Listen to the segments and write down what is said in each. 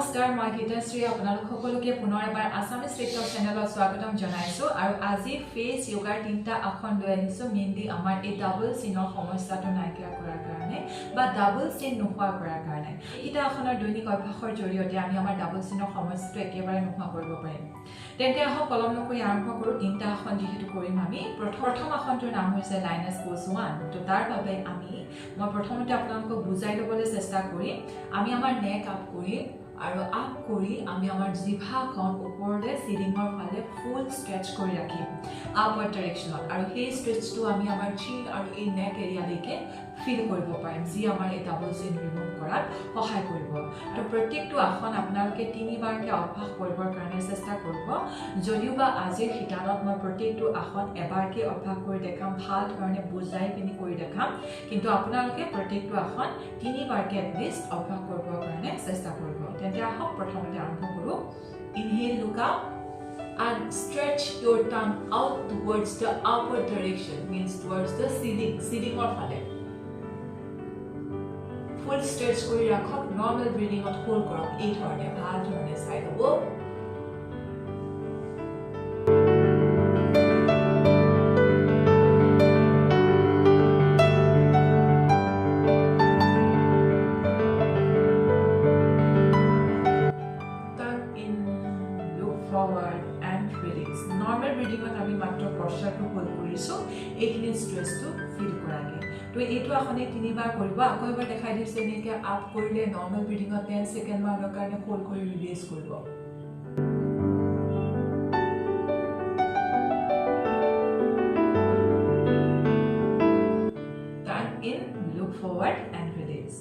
নমস্কাৰ মই গীতাশ্ৰী আপোনালোক সকলোকে পুনৰ এবাৰ আসামিজ টিকটক চেনেলত স্বাগতম জনাইছো আৰু আজি ফেস যোগাৰ তিনটা আসন লৈ আনিছো মেইনলি আমাৰ এই ডাবল চিনৰ সমস্যাটো নাইকিয়া কৰাৰ কাৰণে বা ডাবল চিন নোহোৱা কৰাৰ কাৰণে এটা আসনৰ দৈনিক অভ্যাসৰ জৰিয়তে আমি আমাৰ ডাবল চিনৰ সমস্যাটো একেবাৰে নোহোৱা কৰিব পাৰিম তেন্তে আহক কলম নকৰি আৰম্ভ কৰো তিনটা আসন যেহেতু কৰিম আমি প্ৰথম আসনটোৰ নাম হৈছে লাইনাস পোজ 1 তো তাৰ বাবে মই প্ৰথমতে আপোনালোকক বুজাই ল'বলৈ চেষ্টা কৰিম আমি আমাৰ নেক আপ কৰি আৰু আপ কৰি আমি আমাৰ জিভাখন ওপৰলৈ সিলিঙৰ ফালে ফুল ষ্ট্ৰেচ কৰি ৰাখিম আপৱাৰ্ড ডাইৰেকশ্যনত আৰু সেই ষ্ট্ৰেচটো আমি আমাৰ চিন আৰু এই নেক এৰিয়ালৈকে ফিল কৰিব পাৰিম যি আমাৰ এই ডাবল চিন ৰিমুভ কৰাত সহায় কৰিব আৰু প্ৰত্যেকটো আসন আপোনালোকে তিনিবাৰকৈ অভ্যাস কৰিবৰ কাৰণে চেষ্টা কৰিব যদিও বা আজিৰ শিতানত মই প্ৰত্যেকটো আসন এবাৰকৈ অভ্যাস কৰি দেখাম ভাল ধৰণে বুজাই পিনি কৰি দেখাম কিন্তু আপোনালোকে প্ৰত্যেকটো আসন তিনিবাৰকৈ এটলিষ্ট অভ্যাস কৰিবৰ কাৰণে চেষ্টা কৰিব তেন্তে আহক প্ৰথমতে আৰম্ভ কৰোঁ inhale look up and stretch your tongue out towards the upward direction means towards the ceiling or fale full stretch kori rakhok normal breathing ot hold korok ei dhorone bhal dhorone sai hobo forward and release normal breathing ot ami matro posture hold korisu ekhini stress to feel korage to etu akhone tinibar koriba ako ebar dekhai dise neke up korile normal breathing ot 10 second manor karone hold kori release koribo turn in look forward and release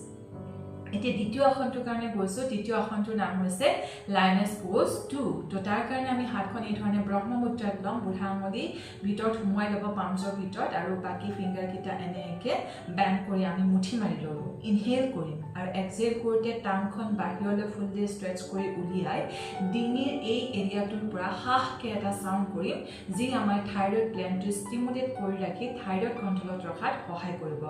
এতে দ্বিতীয় আসনটোৰ কাৰণে গৈছো দ্বিতীয় আসনটোৰ নাম হৈছে Linus pose 2 তো তাৰ কাৰণে আমি হাতখন এই ধৰণে ব্ৰহ্মমুদ্ৰাত লম বুঢ়া আঙুলি ভিতৰত সোমাই ল'ব পামজৰ ভিতৰত আৰু বাকি ফিংগাৰ কিটা এনেকে বেন্ড কৰি আমি মুঠি মাৰি লওঁ ইনহেল কৰিম আৰু এক্সহেল কৰোতে টাংখন বাহিৰলৈ ফুললি ষ্ট্ৰেচ কৰি উলিয়াই ডিঙিৰ এই এৰিয়াটোৰ পৰা হাহকে এটা সাউন্ড কৰিম যি আমাৰ থাইৰয়েড গ্ল্যান্ডটো ষ্টিমুলেট কৰি ৰাখি থাইৰয়েড কন্ট্ৰলত ৰখাত সহায় কৰিব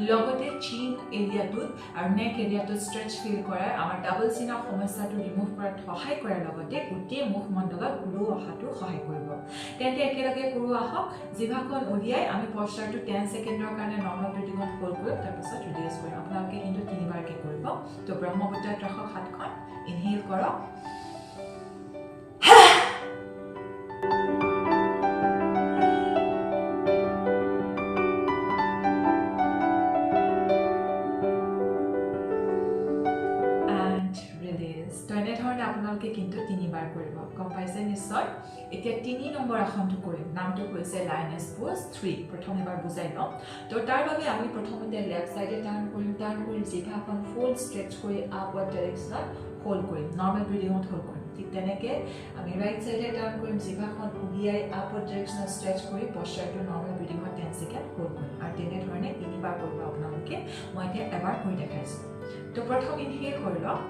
লগতে চিন এৰিয়াটোত আৰু নেক এৰিয়াটোত stretch feel কৰা আমাৰ ডাবল চিনৰ সমস্যাটো ৰিমুভ কৰাত সহায় কৰাৰ লগতে গোটেই মুখমণ্ডলত গ্লো অহাটো সহায় কৰিব তেন্তে একেলগে কৰো আহক জিভাখন উলিয়াই আমি পশ্চাৰটো 10 সেকেন্ডৰ কাৰণে নৰ্মাল ব্ৰিথিঙত হোল্ড কৰিম তাৰ পিছত ৰিলিজ কৰিম আপোনালোকে কিন্তু তিনিবাৰকৈ কৰিব তো ব্ৰহ্মমুদ্ৰাত ৰাখক হাতখন ইনহেল কৰক আপোনালোকে কিন্তু তিনিবাৰ কৰিব কম পাইছে নিশ্চয় এতিয়া 3 নম্বৰ আসনটো কৰিম নামটো হৈছে লাইনাস পোজ 3 প্ৰথম এবাৰ বুজাই লম তো তাৰ বাবে আমি প্ৰথমতে লেফট সাইডে টাৰ্ন কৰি জিভাখন ফুল ষ্ট্ৰেচ কৰি আপৱাৰ্ড ডাইৰেকশ্যনত হোল্ড কৰিম নৰ্মাল ব্ৰিথিঙত হোল্ড কৰিম ঠিক তেনেকে আমি ৰাইট সাইডে টাৰ্ন কৰিম জিভাখন উলিয়াই আপৱাৰ্ড ডাইৰেকশ্যনত ষ্ট্ৰেচ কৰি পশ্চাৰটো নৰ্মাল ব্ৰিথিঙত 10 সেকেন্ড হোল্ড কৰিম আৰু তেনে ধৰণে তিনিবাৰ কৰিব আপোনালোকে মই এতিয়া এবাৰ কৰি দেখাইছো তো প্ৰথম ইনহেল কৰি লওক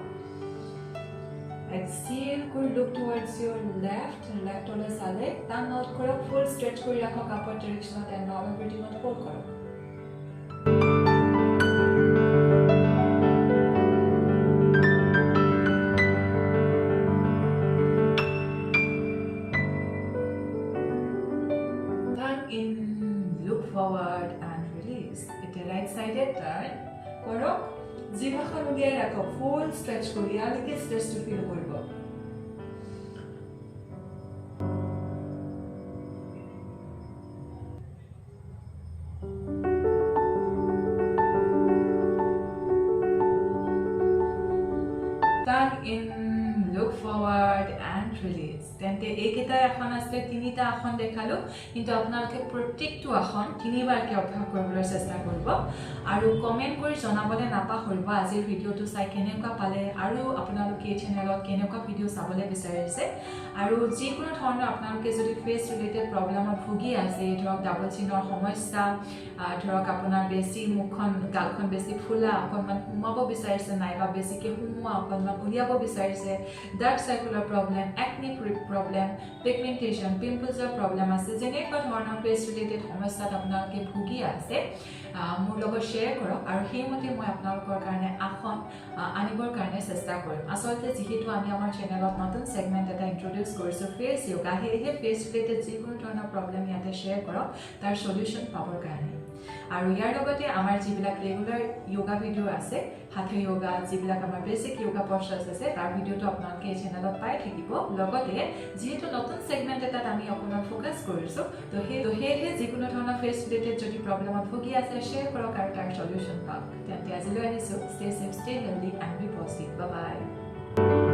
exhale kori look towards your left ole sale tongue out korok full stretch kori rakhok upward direction and normal breathing ot hold korok turn in look forward and release it right side turn korok জিভাখন উলিয়াই ৰাখক ফুল stretch কৰি আলিকে ষ্ট্ৰেচটো feel কৰিব turn in look forward and release তেন্তে এইকেইটা আসন আছে তিনিটা আসন দেখালো কিন্তু আপোনালোকে প্ৰত্যেকটো আসন তিনিবাৰকৈ অভ্যাস কৰিবলৈ চেষ্টা কৰিব আৰু কমেন্ট কৰি জনাবলৈ নাপাহৰিব আজিৰ ভিডিওটো চাই কেনেকুৱা পালে আৰু আপোনালোকে এই চেনেলত কেনেকুৱা ভিডিও চাবলৈ বিচাৰিছে আৰু যিকোনো ধৰণৰ আপোনালোকে যদি ফেস ৰিলেটেড প্ৰবলেমত ভুগি আছে ধৰক ডাবল চিনৰ সমস্যা ধৰক আপোনাৰ বেছি মুখখন গালখন বেছি ফুলা অকণমান সোমাব বিচাৰিছে নাইবা বেছিকৈ সোমোৱা অকণমান উলিয়াব বিচাৰিছে ডাৰ্ক সাৰ্কুলাৰ প্ৰবলেম একনি প্ৰবলেম পিগমেন্টেশন পিম্পলছৰ প্ৰবলেম আছে যেনেকুৱা ধৰণৰ ফেচ ৰিলেটেড সমস্যাত আপোনালোকে ভুগি আছে মোৰ লগত শ্বেয়াৰ কৰক আৰু সেইমতে মই আপোনালোকৰ কাৰণে আসন আনিবৰ কাৰণে চেষ্টা কৰিম আচলতে যেহেতু আমি আমাৰ চেনেলত নতুন সেগমেন্ট এটা ইন্ট্ৰোডিউস কৰিছো ফেচ যোগা হেহে ফেচ ৰিলেটেড যিকোনো ধৰণৰ প্ৰবলেম ইয়াতে শ্বেয়াৰ কৰক তাৰ সলিউশন পাবৰ কাৰণে আৰু ইয়াৰ লগতে আমাৰ যিবিলাক ৰেগুলাৰ যোগা ভিডিও আছে হাতে যোগা যিবিলাক আমাৰ বেসিক যোগা পশ্চাৰ্স আছে তাৰ ভিডিওটো আপোনালোকে এই চেনেলত পাই থাকিব লগতে যেহেতু নতুন সেগমেন্ট এটাত আমি অকণমান ফোকাস কৰিছো তো হেহে যিকোনো ধৰণৰ ফেচ ৰিলেটেড যদি প্ৰবলেমত ভুগি আছে শ্বেয়াৰ কৰক আৰু তাৰ সলিউশন পাওক তেন্তে আজিলৈ আহিছো stay safe stay healthy and be positive bye by